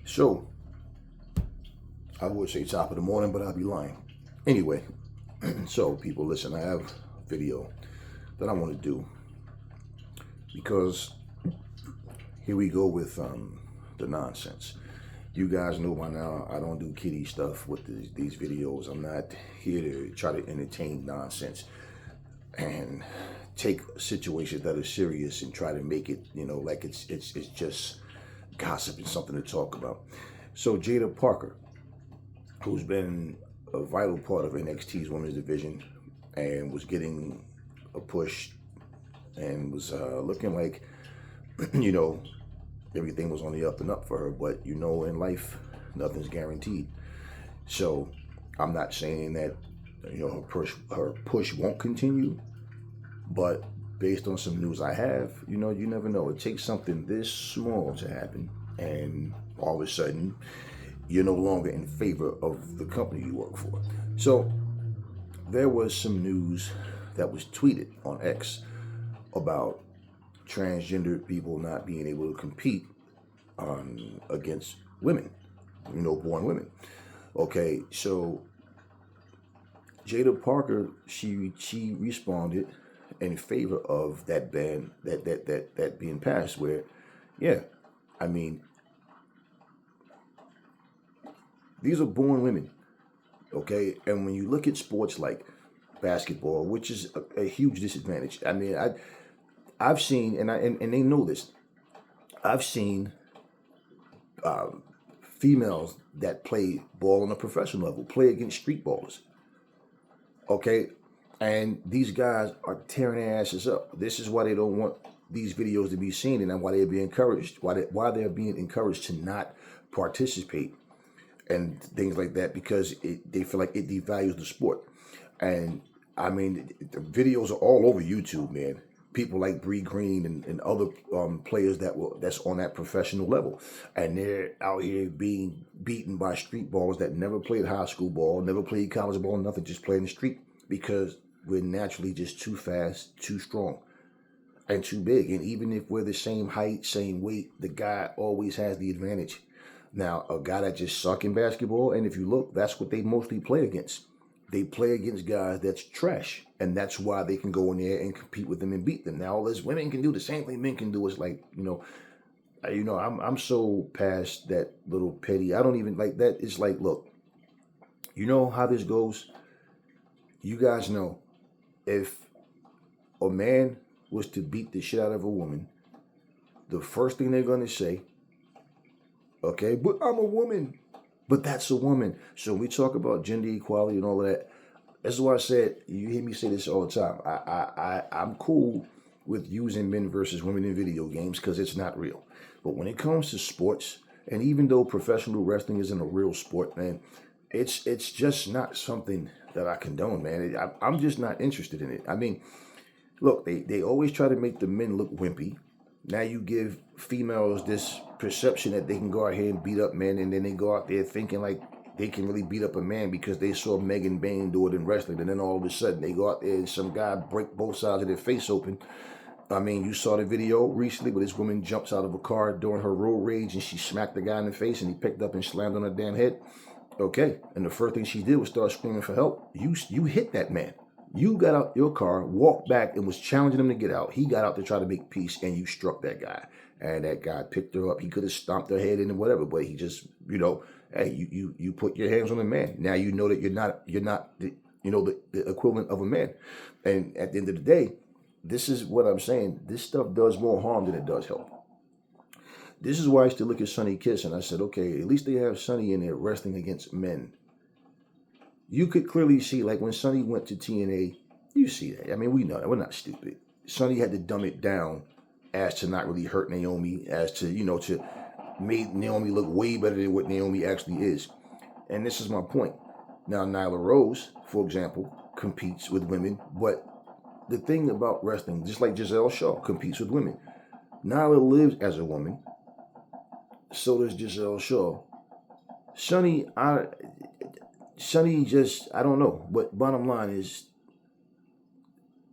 So, I would say top of the morning, but I'd be lying. Anyway, so people, listen, I have a video that I want to do because here we go with the nonsense. You guys know by now I don't do kiddie stuff with these videos. I'm not here to try to entertain nonsense and take situations that are serious and try to make it, like it's just gossip and something to talk about. So Jaida Parker, who's been a vital part of NXT's women's division and was getting a push and was looking like, you know, everything was on the up and up for her. But in life, nothing's guaranteed. So I'm not saying that her push won't continue, but based on some news I have, you never know. It takes something this small to happen, and all of a sudden, you're no longer in favor of the company you work for. So there was some news that was tweeted on X about transgender people not being able to compete against women, born women. Okay, so Jaida Parker, she responded in favor of that ban that being passed. Where, yeah, I mean, these are born women, okay? And when you look at sports like basketball, which is a huge disadvantage. I mean, I've seen, and they know this, I've seen females that play ball on a professional level play against street ballers, okay? And these guys are tearing their asses up. This is why they don't want these videos to be seen, and why they're being encouraged, why they're being encouraged to not participate and things like that, because they feel like it devalues the sport. And I mean, the videos are all over YouTube, man. People like Bree Green and other players that's on that professional level, and they're out here being beaten by street ballers that never played high school ball, never played college ball, nothing, just playing the street, because we're naturally just too fast, too strong, and too big. And even if we're the same height, same weight, the guy always has the advantage. Now, a guy that just suck in basketball, and if you look, that's what they mostly play against. They play against guys that's trash, and that's why they can go in there and compete with them and beat them. Now, all this women can do the same thing men can do. Is like, I'm so past that little petty. I don't even like that. It's like, look, you know how this goes. You guys know, if a man was to beat the shit out of a woman, the first thing they're gonna say, okay, but I'm a woman. But that's a woman. So we talk about gender equality and all of that. That's why I said, you hear me say this all the time. I'm cool with using men versus women in video games because it's not real. But when it comes to sports, and even though professional wrestling isn't a real sport, man, it's just not something that I condone, man. I'm just not interested in it. I mean, look, they always try to make the men look wimpy. Now you give females this perception that they can go out here and beat up men, and then they go out there thinking like they can really beat up a man because they saw Megan Bain do it in wrestling, and then all of a sudden they go out there and some guy break both sides of their face open. I mean, you saw the video recently where this woman jumps out of a car during her road rage and she smacked the guy in the face and he picked up and slammed on her damn head. Okay, and the first thing she did was start screaming for help. You hit that man. You got out your car, walked back, and was challenging him to get out. He got out to try to make peace, and you struck that guy. And that guy picked her up. He could have stomped her head in and whatever, but he just, hey, you put your hands on a man. Now you know that you're not the equivalent of a man. And at the end of the day, this is what I'm saying. This stuff does more harm than it does help. This is why I used to look at Sonny Kiss, and I said, okay, at least they have Sonny in there wrestling against men. You could clearly see, like when Sonny went to TNA, you see that. I mean, we know that. We're not stupid. Sonny had to dumb it down as to not really hurt Naomi, as to, to make Naomi look way better than what Naomi actually is. And this is my point. Now, Nyla Rose, for example, competes with women, but the thing about wrestling, just like Giselle Shaw competes with women, Nyla lives as a woman, so does Giselle Shaw. Sonny just, I don't know. But bottom line is,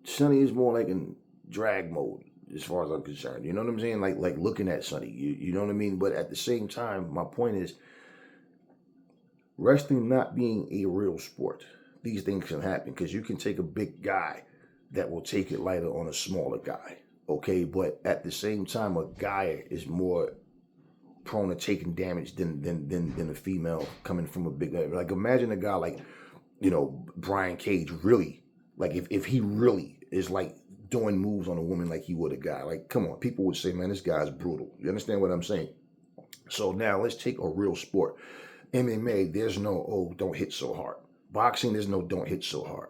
Sonny is more like in drag mode. as far as I'm concerned. You know what I'm saying? Like looking at Sonny. You know what I mean? But at the same time, my point is, wrestling not being a real sport, these things can happen because you can take a big guy that will take it lighter on a smaller guy. Okay, but at the same time, a guy is more prone to taking damage than a female coming from a big guy. Like imagine a guy like, Brian Cage really, like if he really is like doing moves on a woman like he would a guy. Like, come on, people would say, man, this guy's brutal. You understand what I'm saying? So now let's take a real sport. MMA, there's no, oh, don't hit so hard. Boxing, there's no don't hit so hard.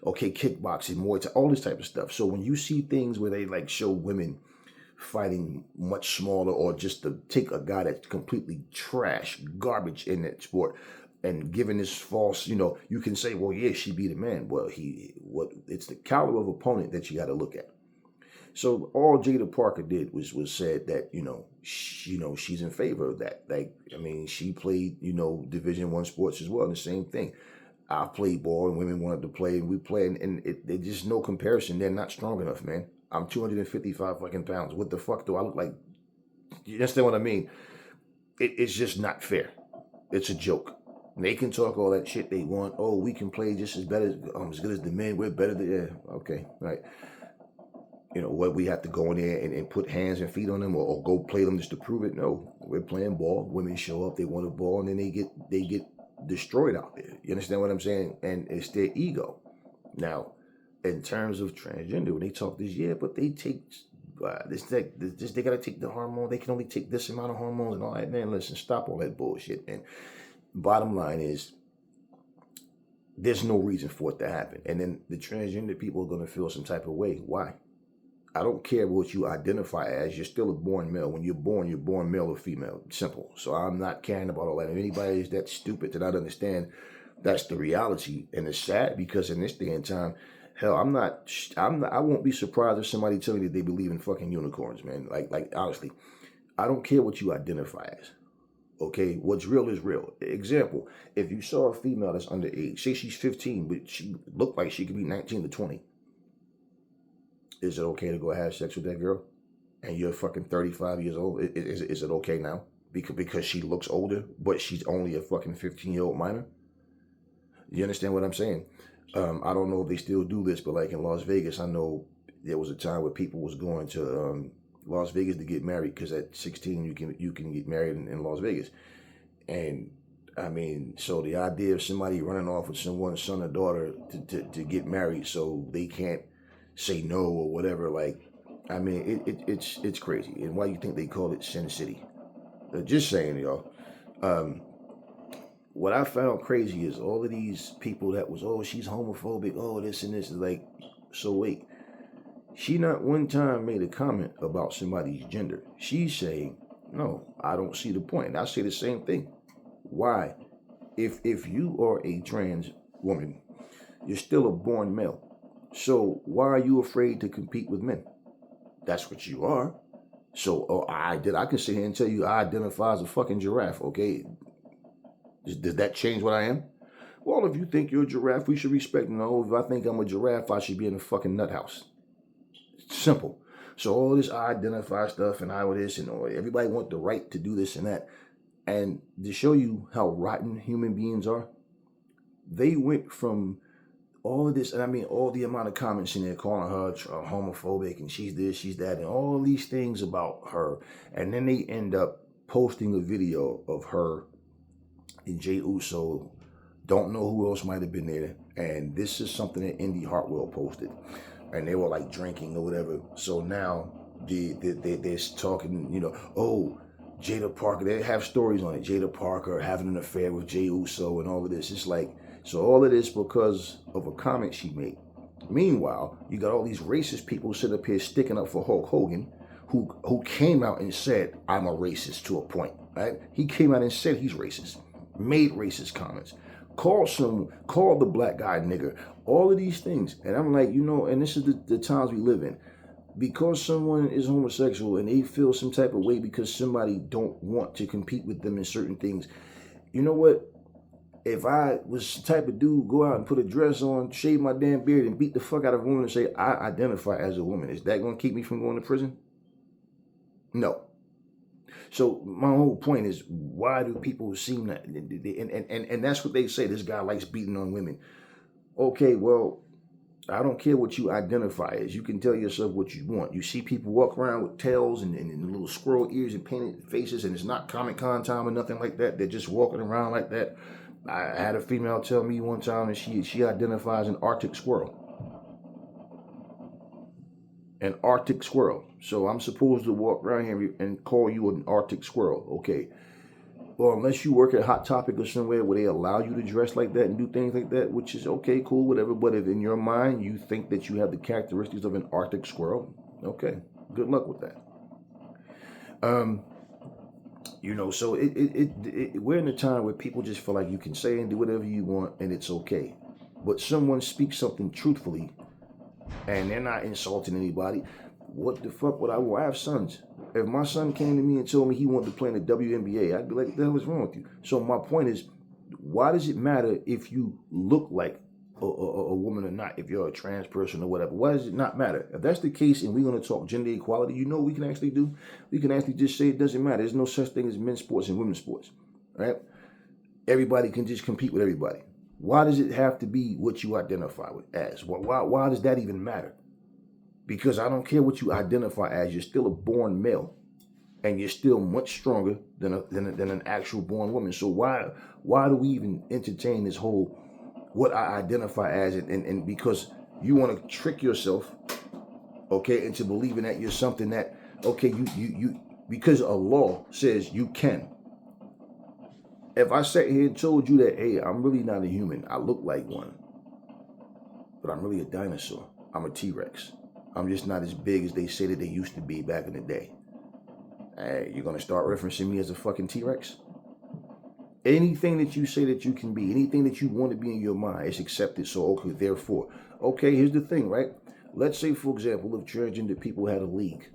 Okay, kickboxing, Muay Thai, all this type of stuff. So when you see things where they like show women fighting much smaller, or just to take a guy that's completely trash, garbage in that sport, and giving this false, you can say, well, yeah, she beat a man. Well, it's the caliber of opponent that you got to look at. So all Jaida Parker did was said that, she's in favor of that. Like, I mean, she played, Division I sports as well, and the same thing. I've played ball and women wanted to play, and we play, and there's just no comparison. They're not strong enough, man. I'm 255 fucking pounds. What the fuck do I look like? You understand what I mean? It's just not fair. It's a joke. They can talk all that shit they want. Oh, we can play just as good as the men. We're better than, yeah, okay, right. What, we have to go in there and put hands and feet on them or go play them just to prove it? No, we're playing ball. Women show up, they want a ball, and then they get destroyed out there. You understand what I'm saying? And it's their ego. Now, in terms of transgender, when they talk this, yeah, but they take they gotta take the hormone. They can only take this amount of hormones and all that. Man, listen, stop all that bullshit, man. Bottom line is, there's no reason for it to happen. And then the transgender people are gonna feel some type of way. Why? I don't care what you identify as. You're still a born male. When you're born male or female. Simple. So I'm not caring about all that. If anybody is that stupid to not understand, that's the reality. And it's sad because in this day and time, hell, I won't be surprised if somebody tell me that they believe in fucking unicorns, man. Like honestly, I don't care what you identify as. Okay, what's real is real. Example, if you saw a female that's underage, say she's 15, but she looked like she could be 19 to 20. Is it okay to go have sex with that girl? And you're fucking 35 years old. Is it okay now? Because she looks older, but she's only a fucking 15-year-old minor? You understand what I'm saying? I don't know if they still do this, but like in Las Vegas, I know there was a time where people was going to Las Vegas to get married, because at 16 you can get married in Las Vegas. And I mean, so the idea of somebody running off with someone's son or daughter to get married so they can't say no or whatever, like, I mean, it's crazy. And why you think they call it Sin City? Just saying, y'all. What I found crazy is all of these people that was, oh, she's homophobic, oh, this and this, is like, so wait, she not one time made a comment about somebody's gender. She's saying, no, I don't see the point. And I say the same thing. Why? If you are a trans woman, you're still a born male. So why are you afraid to compete with men? That's what you are. So I can sit here and tell you I identify as a fucking giraffe, okay? Does that change what I am? Well, if you think you're a giraffe, we should respect. No, if I think I'm a giraffe, I should be in a fucking nut house. Simple. So all this I identify stuff and I this and everybody want the right to do this and that. And to show you how rotten human beings are, they went from all of this, and I mean all the amount of comments in there calling her homophobic and she's this, she's that, and all these things about her. And then they end up posting a video of her and Jey Uso. Don't know who else might have been there. And this is something that Indy Hartwell posted. And they were like drinking or whatever. So now they're talking, oh, Jaida Parker. They have stories on it. Jaida Parker having an affair with Jey Uso and all of this. It's like, so all of this because of a comment she made. Meanwhile, you got all these racist people sit up here sticking up for Hulk Hogan, who came out and said, I'm a racist to a point, right? He came out and said he's racist, made racist comments, called the black guy nigger, all of these things. And I'm like, and this is the times we live in. Because someone is homosexual and they feel some type of way because somebody don't want to compete with them in certain things, you know what? if I was the type of dude go out and put a dress on, shave my damn beard, and beat the fuck out of a woman and say I identify as a woman, is that going to keep me from going to prison? No. So my whole point is, why do people seem that, and that's what they say, this guy likes beating on women. Okay, well, I don't care what you identify as. You can tell yourself what you want. You see people walk around with tails and little squirrel ears and painted faces, and it's not Comic Con time or nothing like that. They're just walking around like that. I had a female tell me one time that she identifies an Arctic squirrel. An Arctic squirrel. So I'm supposed to walk around here and call you an Arctic squirrel. Okay. Well, unless you work at Hot Topic or somewhere where they allow you to dress like that and do things like that, which is okay, cool, whatever. But if in your mind you think that you have the characteristics of an Arctic squirrel, okay, good luck with that. So we're in a time where people just feel like you can say and do whatever you want and it's okay. But someone speaks something truthfully and they're not insulting anybody. What the fuck would I want? I have sons. If my son came to me and told me he wanted to play in the WNBA, I'd be like, what the hell is wrong with you? So my point is, why does it matter if you look like a woman or not, if you're a trans person or whatever? Why does it not matter? If that's the case and we're going to talk gender equality, you know what we can actually do? We can actually just say it doesn't matter. There's no such thing as men's sports and women's sports, right? Everybody can just compete with everybody. Why does it have to be what you identify with as? Why does that even matter? Because I don't care what you identify as, you're still a born male. And you're still much stronger than an actual born woman. So why do we even entertain this whole what I identify as? And because you want to trick yourself, okay, into believing that you're something that, okay, you because a law says you can. If I sat here and told you that, hey, I'm really not a human, I look like one, but I'm really a dinosaur. I'm a T-Rex. I'm just not as big as they say that they used to be back in the day. Hey, you're going to start referencing me as a fucking T-Rex? Anything that you say that you can be, anything that you want to be in your mind is accepted. So, okay, therefore. Okay, here's the thing, right? Let's say, for example, if transgender people had a league.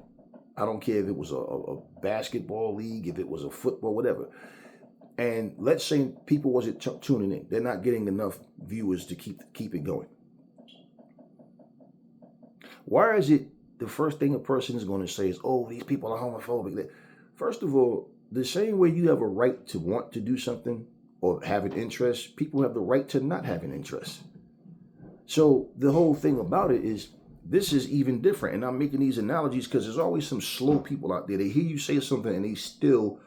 I don't care if it was a basketball league, if it was a football, whatever. And let's say people wasn't tuning in. They're not getting enough viewers to keep it going. Why is it the first thing a person is going to say is, oh, these people are homophobic? First of all, the same way you have a right to want to do something or have an interest, people have the right to not have an interest. So the whole thing about it is, this is even different. And I'm making these analogies because there's always some slow people out there. They hear you say something and they still,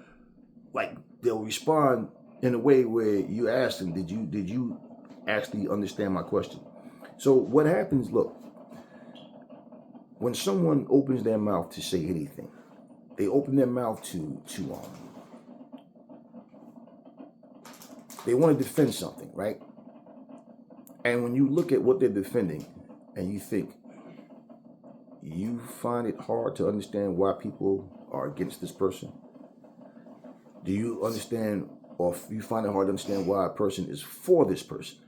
like, they'll respond in a way where you ask them, did you actually understand my question? So what happens, look, when someone opens their mouth to say anything, they open their mouth to they want to defend something, right? And when you look at what they're defending and you think, you find it hard to understand why people are against this person? Do you understand, or you find it hard to understand why a person is for this person?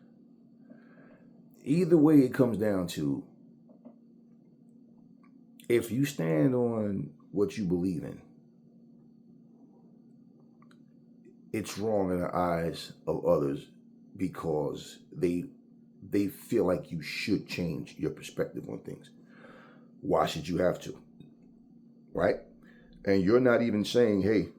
Either way, it comes down to, if you stand on what you believe in, it's wrong in the eyes of others because they feel like you should change your perspective on things. Why should you have to? Right? And you're not even saying, hey,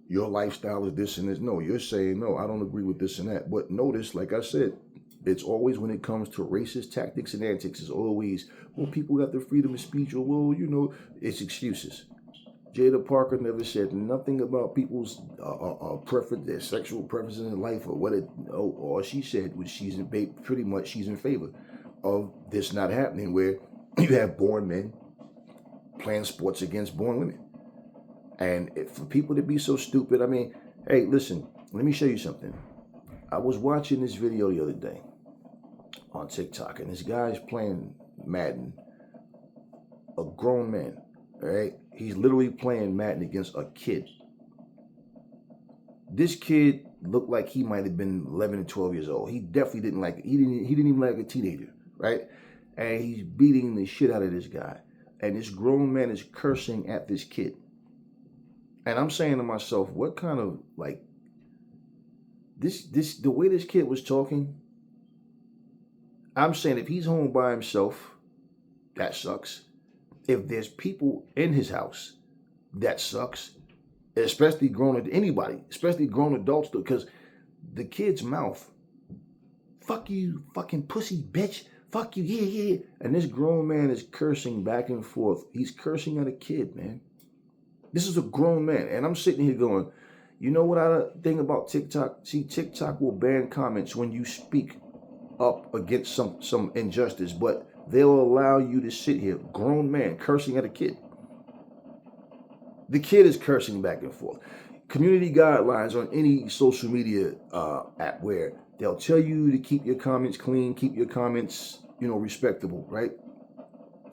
your lifestyle is this and this. No, you're saying, no, I don't agree with this and that. But notice, like I said, it's always when it comes to racist tactics and antics, it's always, well, people got the freedom of speech, or, well, it's excuses. Jaida Parker never said nothing about people's preference, their sexual preferences in life, or what it. All she said was she's in favor of this not happening, where you have born men playing sports against born women. And for people to be so stupid, I mean, hey, listen, let me show you something. I was watching this video the other day on TikTok, and this guy's playing Madden, a grown man, all right? He's literally playing Madden against a kid. This kid looked like he might have been 11 and 12 years old. He definitely didn't like it. He didn't even like a teenager, right? And he's beating the shit out of this guy. And this grown man is cursing at this kid. And I'm saying to myself, what kind of, like, the way this kid was talking, I'm saying if he's home by himself, that sucks. If there's people in his house, that sucks. Especially anybody, especially grown adults, because the kid's mouth, fuck you, fucking pussy bitch, fuck you, yeah. And this grown man is cursing back and forth. He's cursing at a kid, man. This is a grown man. And I'm sitting here going, you know what I think about TikTok? See, TikTok will ban comments when you speak up against some injustice, but they'll allow you to sit here, grown man, cursing at a kid. The kid is cursing back and forth. Community guidelines on any social media app where they'll tell you to keep your comments clean, keep your comments, respectable, right?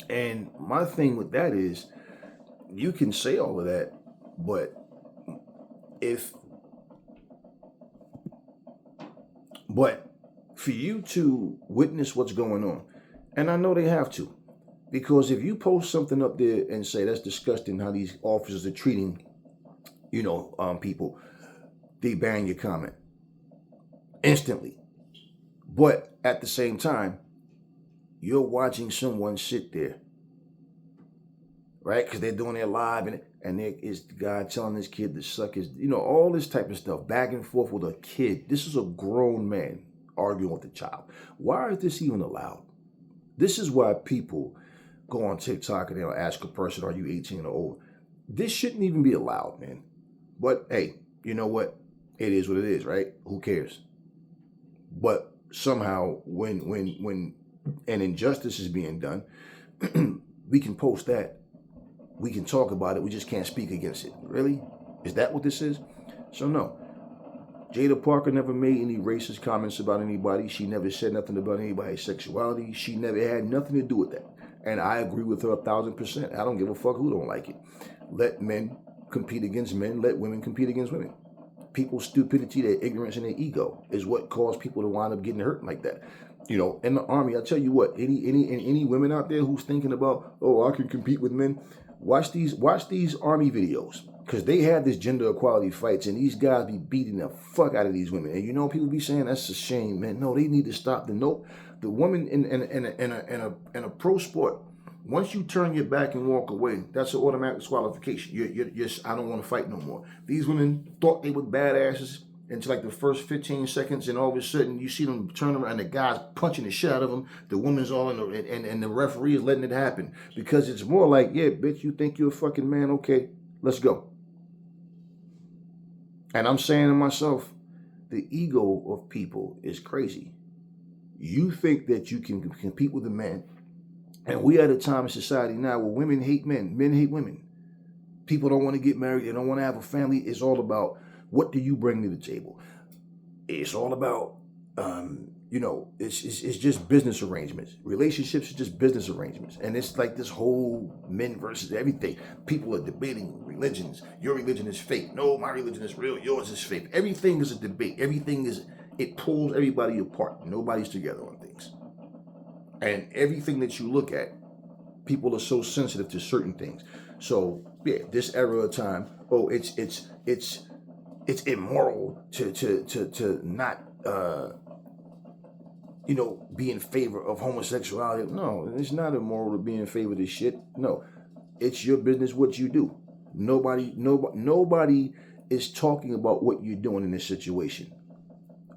And my thing with that is, you can say all of that, but for you to witness what's going on, and I know they have to, because if you post something up there and say that's disgusting how these officers are treating, people, they ban your comment instantly. But at the same time, you're watching someone sit there, right? Because they're doing their live, and there is the guy telling this kid to suck his, all this type of stuff, back and forth with a kid. This is a grown man arguing with a child. Why is this even allowed? This is why people go on TikTok and they'll ask a person, are you 18 or older? This shouldn't even be allowed, man. But hey, you know what? It is what it is, right? Who cares? But somehow when an injustice is being done, we can post that. We can talk about it. We just can't speak against it. Really? Is that what this is? So no. Jaida Parker never made any racist comments about anybody. She never said nothing about anybody's sexuality. She never had nothing to do with that. And I agree with her 1,000%. I don't give a fuck who don't like it. Let men compete against men. Let women compete against women. People's stupidity, their ignorance, and their ego is what caused people to wind up getting hurt like that. In the Army, I tell you what, any women out there who's thinking about, oh, I can compete with men, watch these Army videos. Because they have this gender equality fights, and these guys be beating the fuck out of these women. And people be saying that's a shame, man. No, they need to stop. The woman in a pro sport, once you turn your back and walk away, that's an automatic disqualification. You're I don't want to fight no more. These women thought they were badasses until like the first 15 seconds, and all of a sudden you see them turn around, and the guy's punching the shit out of them. The woman's all and the referee is letting it happen, because it's more like, yeah, bitch, you think you're a fucking man? Okay, let's go. And I'm saying to myself, the ego of people is crazy. You think that you can compete with a man, and we are at a time in society now where women hate men, men hate women. People don't want to get married, they don't want to have a family. It's all about, what do you bring to the table? It's all about, it's just business arrangements. Relationships are just business arrangements. And it's like this whole men versus everything. People are debating religions. Your religion is fake. No, my religion is real. Yours is fake. Everything is a debate. It pulls everybody apart. Nobody's together on things. And everything that you look at, people are so sensitive to certain things. So yeah, this era of time, it's immoral to not be in favor of homosexuality. No, it's not immoral to be in favor of this shit. No, it's your business what you do. Nobody is talking about what you're doing in this situation,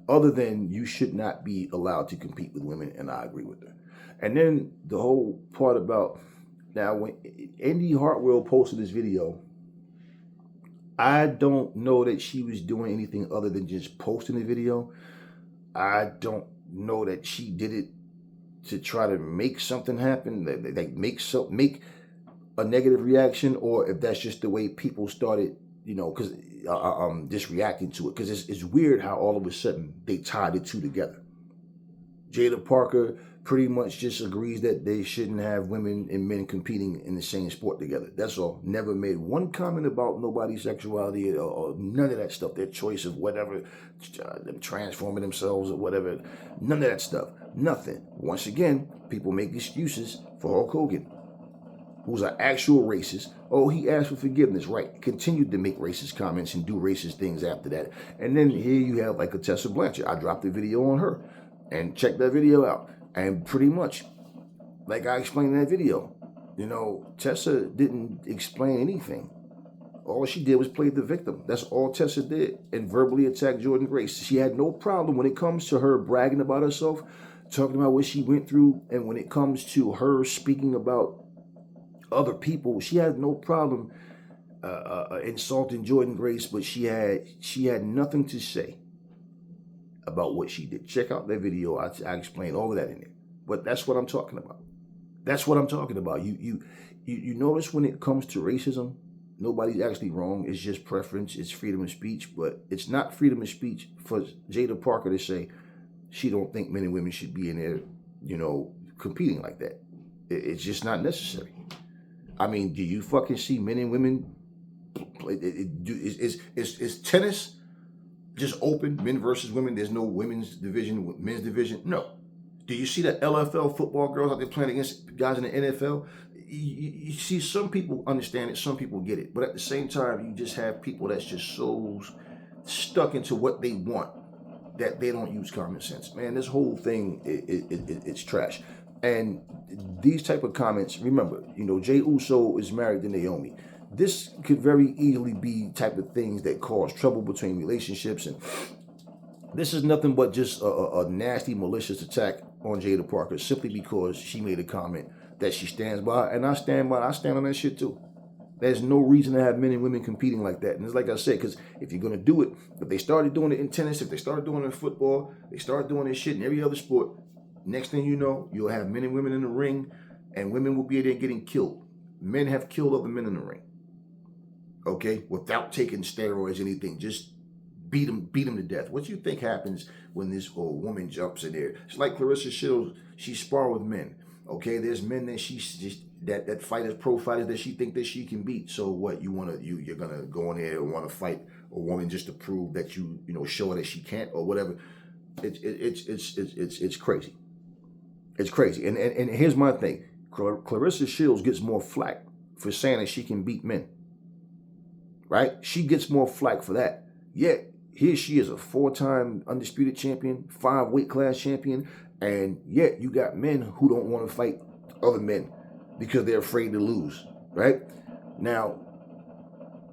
other than you should not be allowed to compete with women, and I agree with her. And then the whole part about, now when Indy Hartwell posted this video, I don't know that she was doing anything other than just posting the video. I don't know that she did it to try to make something happen, like make a negative reaction, or if that's just the way people started, because just reacting to it. Because it's weird how all of a sudden they tied the two together. Jaida Parker pretty much just agrees that they shouldn't have women and men competing in the same sport together. That's all. Never made one comment about nobody's sexuality or none of that stuff. Their choice of whatever, them transforming themselves or whatever. None of that stuff. Nothing. Once again, people make excuses for Hulk Hogan. who's an actual racist. Oh, he asked for forgiveness, right? Continued to make racist comments and do racist things after that. And then here you have like a Tessa Blanchard. I dropped a video on her, and check that video out. And pretty much, like I explained in that video, you know, Tessa didn't explain anything. All she did was play the victim. That's all Tessa did, and verbally attack Jordynne Grace. She had no problem when it comes to her bragging about herself, talking about what she went through, and when it comes to her speaking about other people, she had no problem insulting Jordynne Grace, but she had nothing to say about what she did. Check out that video. I explained all of that in there. But that's what I'm talking about. That's what I'm talking about. You notice when it comes to racism, nobody's actually wrong. It's just preference. It's freedom of speech. But it's not freedom of speech for Jaida Parker to say she don't think men and women should be in there, you know, competing like that. It's just not necessary. I mean, do you fucking see men and women play? Is tennis just open, men versus women? There's no women's division, men's division? No. Do you see the LFL football girls out there playing against guys in the NFL? You see, some people understand it, some people get it. But at the same time, you just have people that's just so stuck into what they want that they don't use common sense. Man, this whole thing, it's trash. And these type of comments, remember, you know, Jey Uso is married to Naomi. This could very easily be type of things that cause trouble between relationships. And this is nothing but just a nasty, malicious attack on Jaida Parker simply because she made a comment that she stands by. And I stand on that shit too. There's no reason to have men and women competing like that. And it's like I said, because if you're going to do it, if they started doing it in tennis, if they started doing it in football, they started doing this shit in every other sport, next thing you know, you'll have men and women in the ring, and women will be there getting killed. Men have killed other men in the ring, okay, without taking steroids or anything. Just beat them to death. What do you think happens when this old woman jumps in there? It's like Clarissa Shields. She spar with men. Okay, there's men that she's just that fighters, pro fighters that she think that she can beat. So what? You're gonna go in there and want to fight a woman just to prove that you know show her that she can't or whatever. It's crazy. It's crazy. And here's my thing. Clarissa Shields gets more flack for saying that she can beat men. Right? She gets more flack for that. Yet, here she is, a 4-time undisputed champion, 5 weight class champion, and yet you got men who don't want to fight other men because they're afraid to lose. Right? Now,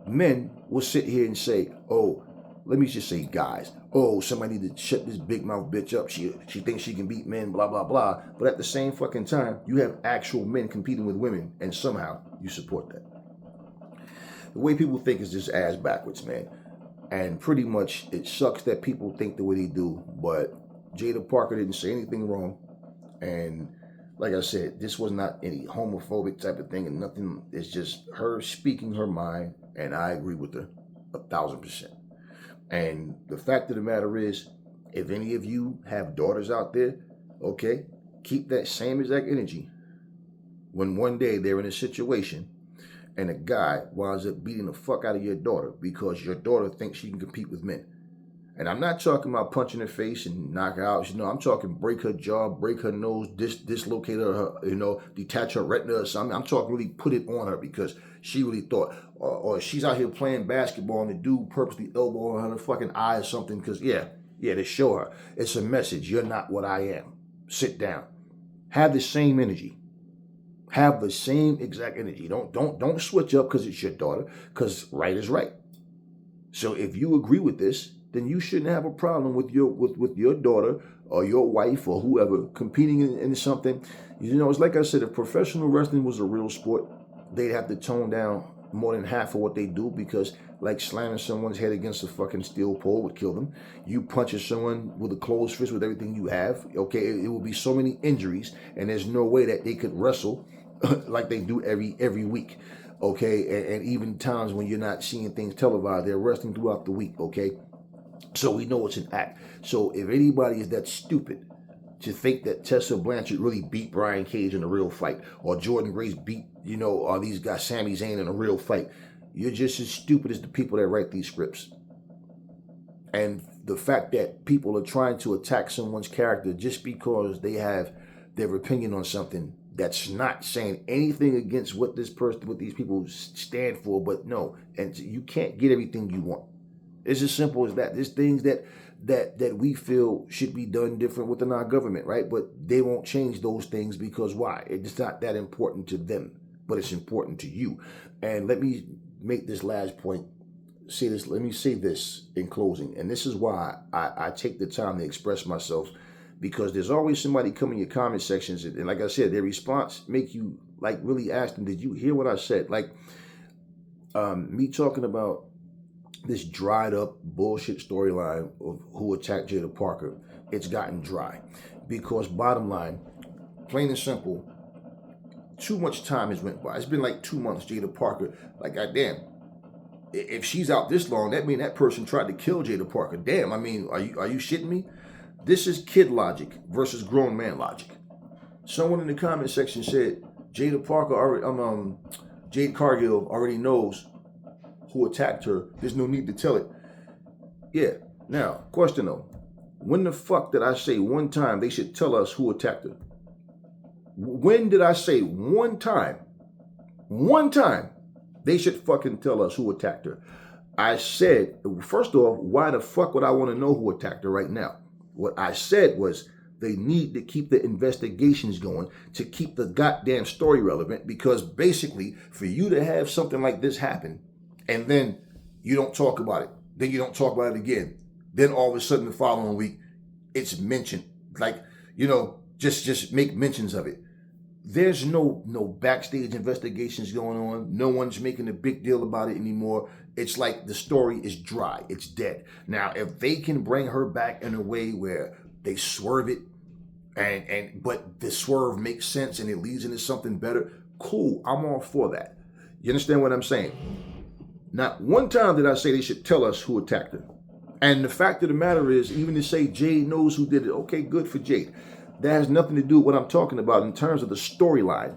men will sit here and say, oh, let me just say guys, oh, somebody need to shut this big mouth bitch up. She thinks she can beat men, blah, blah, blah. But at the same fucking time, you have actual men competing with women, and somehow you support that. The way people think is just ass backwards, man. And pretty much it sucks that people think the way they do, but Jaida Parker didn't say anything wrong. And like I said, this was not any homophobic type of thing and nothing. It's just her speaking her mind, and I agree with her 1,000%. And the fact of the matter is, if any of you have daughters out there, okay, keep that same exact energy when one day they're in a situation and a guy winds up beating the fuck out of your daughter because your daughter thinks she can compete with men. And I'm not talking about punching her face and knock her out. You know, I'm talking break her jaw, break her nose, dislocate her, you know, detach her retina or something. I'm talking really put it on her because she really thought, or she's out here playing basketball and the dude purposely elbow her in her fucking eye or something because, yeah, to show her. It's a message. You're not what I am. Sit down. Have the same energy. Have the same exact energy. Don't switch up because it's your daughter, because right is right. So if you agree with this, then you shouldn't have a problem with your daughter or your wife or whoever competing in something. You know, it's like I said, if professional wrestling was a real sport, they'd have to tone down more than half of what they do because like slamming someone's head against a fucking steel pole would kill them. You punching someone with a closed fist with everything you have, okay, it will be so many injuries and there's no way that they could wrestle like they do every week, okay? And even times when you're not seeing things televised, they're wrestling throughout the week, okay? So we know it's an act. So if anybody is that stupid to think that Tessa Blanchard really beat Brian Cage in a real fight, or Jordynne Grace beat, you know, or these guys, Sami Zayn in a real fight, you're just as stupid as the people that write these scripts. And the fact that people are trying to attack someone's character just because they have their opinion on something that's not saying anything against what this person, what these people stand for, but no, and you can't get everything you want. It's as simple as that. There's things that we feel should be done different within our government, right? But they won't change those things because why? It's not that important to them, but it's important to you. And let me make this last point. Say this. Let me say this in closing, and this is why I take the time to express myself, because there's always somebody come in your comment sections, and like I said, their response make you like really ask them, did you hear what I said? Like me talking about this dried up bullshit storyline of who attacked Jaida Parker. It's gotten dry because bottom line, plain and simple, too much time has went by. It's been like 2 months. Jaida Parker, like goddamn, if she's out this long, that means that person tried to kill Jaida Parker. Damn, I mean, are you shitting me? This is kid logic versus grown man logic. Someone in the comment section said Jaida Parker already, Jade Cargill already knows who attacked her. There's no need to tell it. Yeah. Now, question though. When the fuck did I say one time they should tell us who attacked her? When did I say one time they should fucking tell us who attacked her? I said, first off, why the fuck would I want to know who attacked her right now? What I said was they need to keep the investigations going to keep the goddamn story relevant, because basically for you to have something like this happen and then you don't talk about it, then you don't talk about it again, then all of a sudden the following week it's mentioned, like, you know, just make mentions of it. There's no backstage investigations going on. No one's making a big deal about it anymore. It's like the story is dry. It's dead. Now, if they can bring her back in a way where they swerve it, but the swerve makes sense and it leads into something better, cool. I'm all for that. You understand what I'm saying? Not one time did I say they should tell us who attacked her. And the fact of the matter is, even to say Jade knows who did it, okay, good for Jade. That has nothing to do with what I'm talking about in terms of the storyline.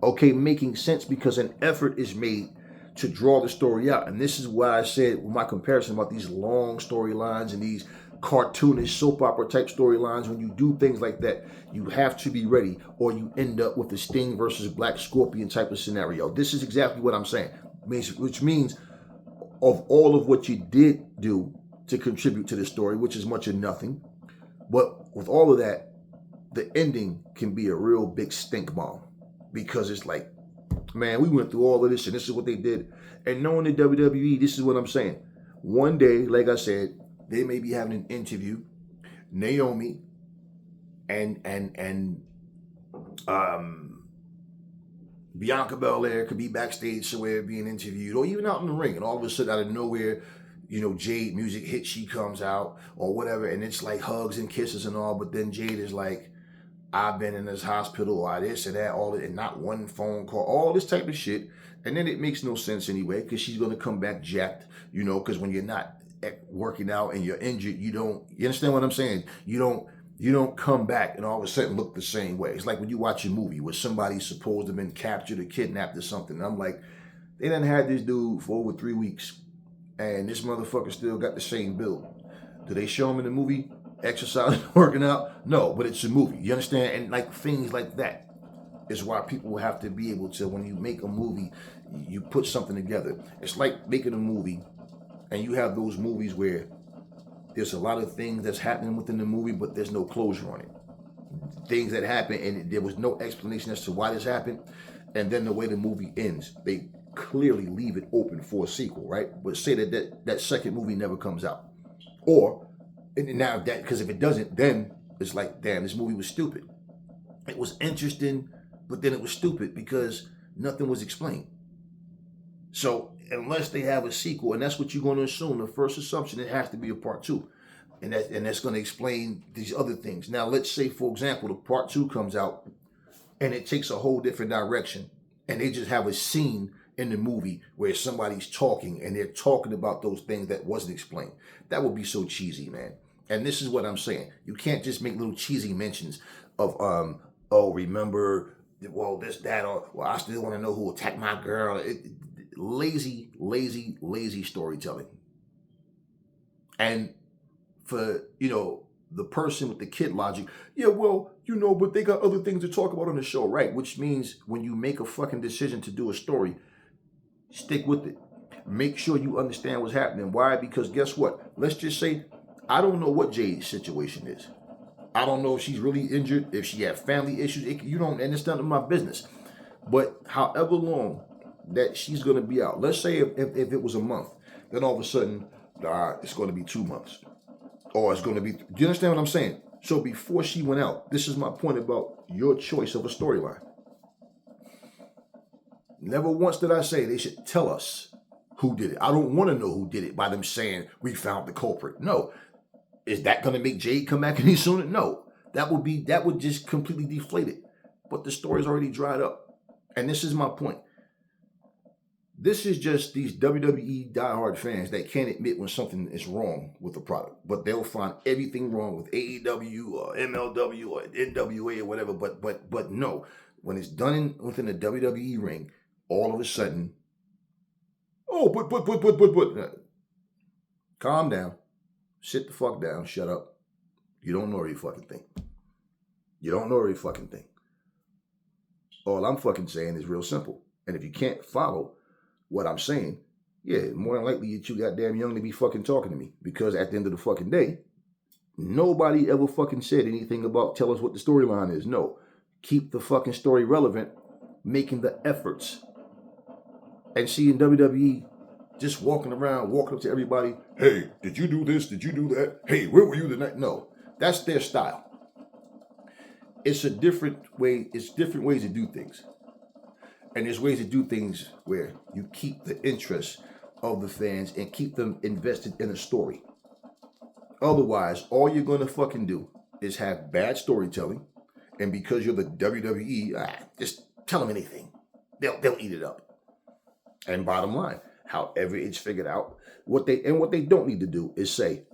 Okay, making sense because an effort is made to draw the story out. And this is why I said with my comparison about these long storylines and these cartoonish soap opera type storylines, when you do things like that, you have to be ready or you end up with the Sting versus Black Scorpion type of scenario. This is exactly what I'm saying, which means of all of what you did do to contribute to the story, which is much of nothing, but with all of that, the ending can be a real big stink bomb, because it's like, man, we went through all of this and this is what they did. And knowing the WWE, this is what I'm saying. One day, like I said, they may be having an interview. Naomi and Bianca Belair could be backstage somewhere being interviewed, or even out in the ring, and all of a sudden out of nowhere, you know, Jade music hits, she comes out or whatever, and it's like hugs and kisses and all, but then Jade is like, I've been in this hospital, or this and that, all it, and not one phone call, all this type of shit. And then it makes no sense anyway, because she's going to come back jacked, you know, because when you're not working out and you're injured, you understand what I'm saying? You don't come back and all of a sudden look the same way. It's like when you watch a movie where somebody's supposed to have been captured or kidnapped or something. And I'm like, they done had this dude for over 3 weeks, and this motherfucker still got the same build. Do they show him in the movie exercising, working out? No, but it's a movie. You understand? And like things like that is why people have to be able to, when you make a movie, you put something together. It's like making a movie, and you have those movies where there's a lot of things that's happening within the movie, but there's no closure on it. Things that happen, and there was no explanation as to why this happened. And then the way the movie ends, they clearly leave it open for a sequel, right? But say that second movie never comes out. Or, and now that, because if it doesn't, then it's like, damn, this movie was stupid. It was interesting, but then it was stupid because nothing was explained. So unless they have a sequel, and that's what you're going to assume, the first assumption, it has to be a part 2. And that's going to explain these other things. Now, let's say, for example, the part 2 comes out and it takes a whole different direction, and they just have a scene in the movie where somebody's talking and they're talking about those things that wasn't explained. That would be so cheesy, man. And this is what I'm saying. You can't just make little cheesy mentions of, oh, remember, well, this, that, or, well, I still want to know who attacked my girl. Lazy storytelling. And for, you know, the person with the kid logic, yeah, well, but they got other things to talk about on the show, right? Which means when you make a fucking decision to do a story, stick with it. Make sure you understand what's happening. Why? Because guess what? Let's just say, I don't know what Jade's situation is. I don't know if she's really injured, if she had family issues. And it's none of my business. But however long that she's going to be out, let's say if it was a month, then all of a sudden, it's going to be 2 months. Or it's going to be, do you understand what I'm saying? So before she went out, this is my point about your choice of a storyline. Never once did I say they should tell us who did it. I don't want to know who did it by them saying we found the culprit. No. Is that going to make Jade come back any sooner? No. That would just completely deflate it. But the story's already dried up. And this is my point. This is just these WWE diehard fans that can't admit when something is wrong with the product. But they'll find everything wrong with AEW or MLW or NWA or whatever. But no. When it's done within the WWE ring, all of a sudden, calm down. Sit the fuck down. Shut up. You don't know every fucking thing. You don't know every fucking thing. All I'm fucking saying is real simple. And if you can't follow what I'm saying, yeah, more than likely you're too goddamn young to be fucking talking to me. Because at the end of the fucking day, nobody ever fucking said anything about tell us what the storyline is. No. Keep the fucking story relevant, making the efforts. And seeing WWE just walking up to everybody, hey, did you do this? Did you do that? Hey, where were you tonight? No, that's their style. It's a different way. It's different ways to do things. And there's ways to do things where you keep the interest of the fans and keep them invested in a story. Otherwise, all you're going to fucking do is have bad storytelling. And because you're the WWE, just tell them anything. They'll eat it up. And bottom line, however it's figured out, what they don't need to do is say,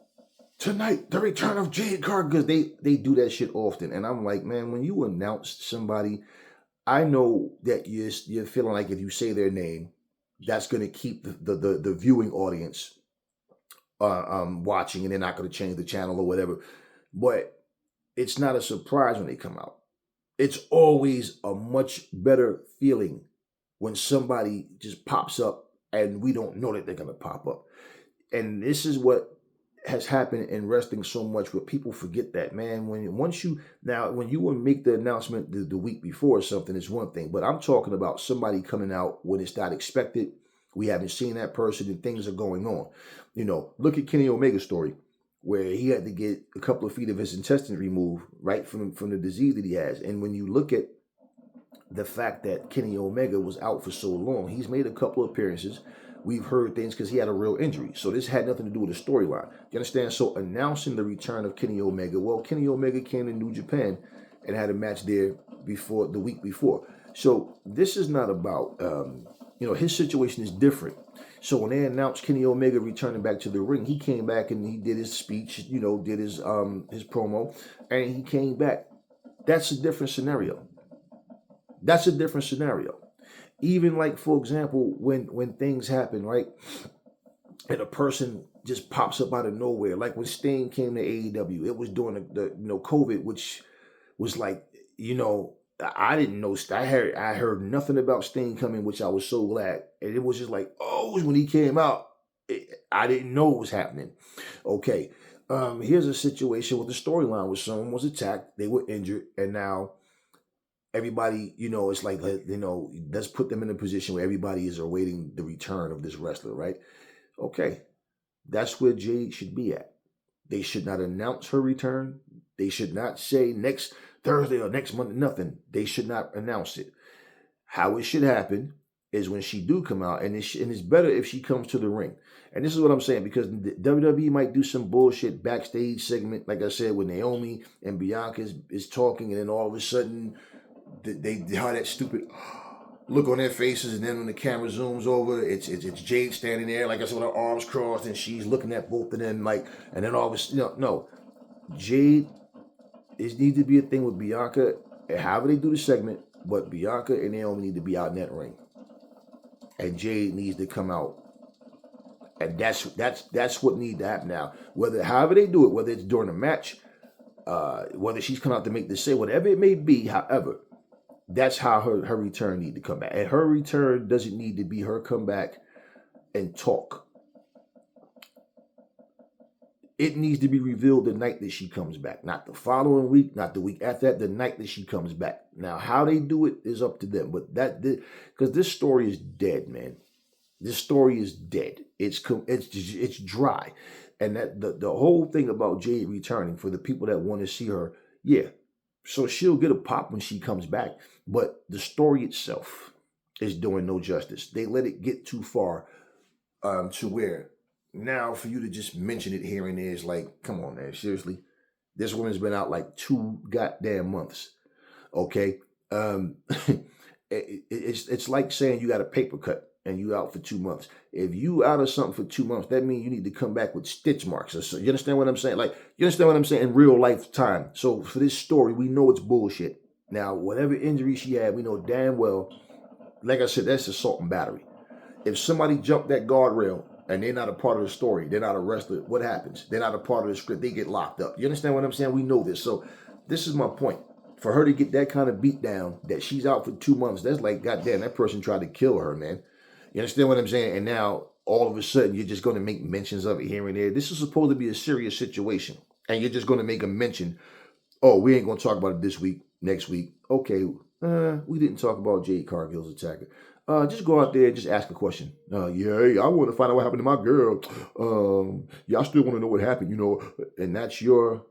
tonight, the return of Jaida Parker, because they do that shit often. And I'm like, man, when you announce somebody, I know that you're feeling like if you say their name, that's going to keep the viewing audience watching, and they're not going to change the channel or whatever. But it's not a surprise when they come out. It's always a much better feeling when somebody just pops up and we don't know that they're going to pop up. And this is what has happened in wrestling so much where people forget that, man. When you would make the announcement the week before or something, it's one thing. But I'm talking about somebody coming out when it's not expected. We haven't seen that person and things are going on. Look at Kenny Omega's story, where he had to get a couple of feet of his intestines removed right from the disease that he has. And when you look at the fact that Kenny Omega was out for so long, he's made a couple of appearances. We've heard things because he had a real injury. So this had nothing to do with the storyline. You understand? So announcing the return of Kenny Omega, well, Kenny Omega came to New Japan and had a match there the week before. So this is not about, his situation is different. So when they announced Kenny Omega returning back to the ring, he came back and he did his speech, did his promo, and he came back. That's a different scenario. That's a different scenario. Even like, for example, when things happen, right, and a person just pops up out of nowhere, like when Sting came to AEW, it was during the COVID, which was like, I didn't know. I heard nothing about Sting coming, which I was so glad. And it was just like, when he came out, I didn't know what was happening. Okay, here's a situation with the storyline where someone was attacked, they were injured, and now everybody, it's like, let's put them in a position where everybody is awaiting the return of this wrestler, right? Okay, that's where Jade should be at. They should not announce her return. They should not say next Thursday or next Monday, nothing. They should not announce it. How it should happen is when she do come out, and it's better if she comes to the ring. And this is what I'm saying, because the WWE might do some bullshit backstage segment, like I said, when Naomi and Bianca is talking, and then all of a sudden, they have that stupid look on their faces, and then when the camera zooms over, it's Jade standing there, like I said, with her arms crossed, and she's looking at both of them, and then all of a sudden, no, Jade, it needs to be a thing with Bianca, and however they do the segment, but Bianca and Naomi need to be out in that ring, and Jade needs to come out, and that's what needs to happen now. However they do it, whether it's during a match, whether she's come out to make this say, whatever it may be, however, that's how her return need to come back. And her return doesn't need to be her come back and talk. It needs to be revealed the night that she comes back. Not the following week, not the week after that, the night that she comes back. Now, how they do it is up to them. But because this story is dead, man. This story is dead. It's dry. And that the whole thing about Jade returning, for the people that want to see her, yeah. So she'll get a pop when she comes back. But the story itself is doing no justice. They let it get too far to where now for you to just mention it here and there is like, come on, man, seriously. This woman's been out like 2 goddamn months. Okay. It's like saying you got a paper cut and you out for 2 months. If you out of something for 2 months, that means you need to come back with stitch marks. So you understand what I'm saying? Like, you understand what I'm saying in real life time. So for this story, we know it's bullshit. Now, whatever injury she had, we know damn well, like I said, that's assault and battery. If somebody jumped that guardrail and they're not a part of the story, they're not arrested, what happens? They're not a part of the script, they get locked up. You understand what I'm saying? We know this. So this is my point. For her to get that kind of beat down, that she's out for 2 months, that's like, goddamn, that person tried to kill her, man. You understand what I'm saying? And now, all of a sudden, you're just going to make mentions of it here and there. This is supposed to be a serious situation. And you're just going to make a mention. Oh, we ain't going to talk about it this week, next week. Okay, we didn't talk about Jade Cargill's attacker. Just go out there and just ask a question. Yeah, I want to find out what happened to my girl. Yeah, I still want to know what happened, you know. And that's your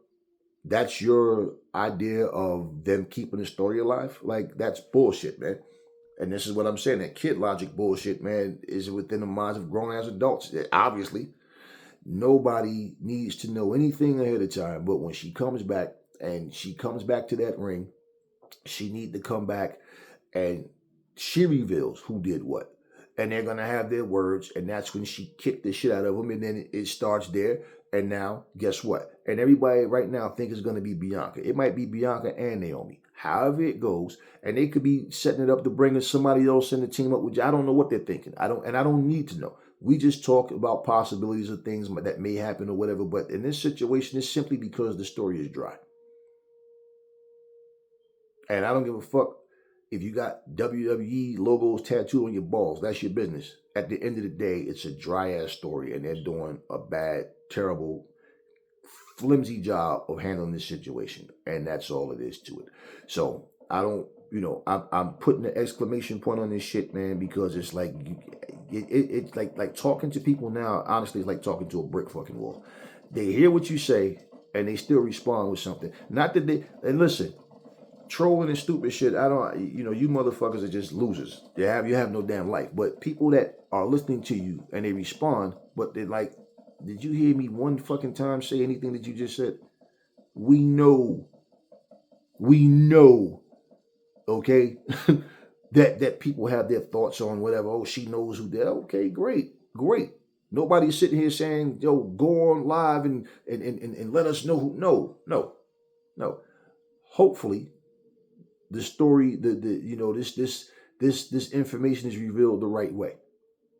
idea of them keeping the story alive? Like, that's bullshit, man. And this is what I'm saying. That kid logic bullshit, man, is within the minds of grown-ass adults. Obviously, nobody needs to know anything ahead of time. But when she comes back, and she comes back to that ring, she need to come back and she reveals who did what. And they're going to have their words, and that's when she kicked the shit out of them, and then it starts there. And now, guess what? And everybody right now think it's going to be Bianca. It might be Bianca and Naomi. However it goes, and they could be setting it up to bring somebody else in the team up, which I don't know what they're thinking. I don't need to know. We just talk about possibilities of things that may happen or whatever. But in this situation, it's simply because the story is dry. And I don't give a fuck if you got WWE logos tattooed on your balls. That's your business. At the end of the day, it's a dry ass story, and they're doing a bad, terrible, flimsy job of handling this situation, and that's all it is to it. So I don't, I'm putting an exclamation point on this shit, man, because it's like it's like talking to people now. Honestly, it's like talking to a brick fucking wall. They hear what you say, and they still respond with something. Not that and listen. Trolling and stupid shit, you motherfuckers are just losers. You have no damn life. But people that are listening to you and they respond, but they're like, did you hear me one fucking time say anything that you just said? We know, okay, that people have their thoughts on whatever. Oh, she knows who did. Okay, great. Nobody's sitting here saying, yo, go on live and let us know who. No. Hopefully, the story, this information is revealed the right way,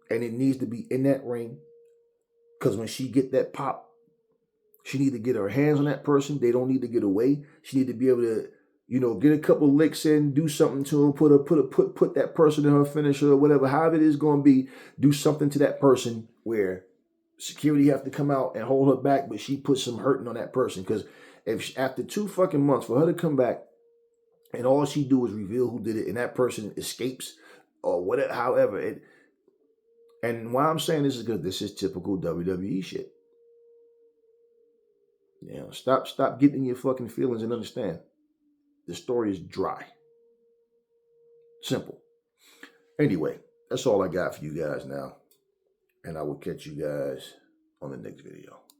and it needs to be in that ring. Because when she get that pop, she need to get her hands on that person. They don't need to get away. She need to be able to, get a couple licks in, do something to him, put that person in her finisher or whatever. However it is going to be, do something to that person where security have to come out and hold her back, but she puts some hurting on that person. Because if after 2 fucking months for her to come back, and all she do is reveal who did it, and that person escapes, or whatever. However, and why I'm saying this is because this is typical WWE shit. Stop getting your fucking feelings and understand. The story is dry. Simple. Anyway, that's all I got for you guys now, and I will catch you guys on the next video.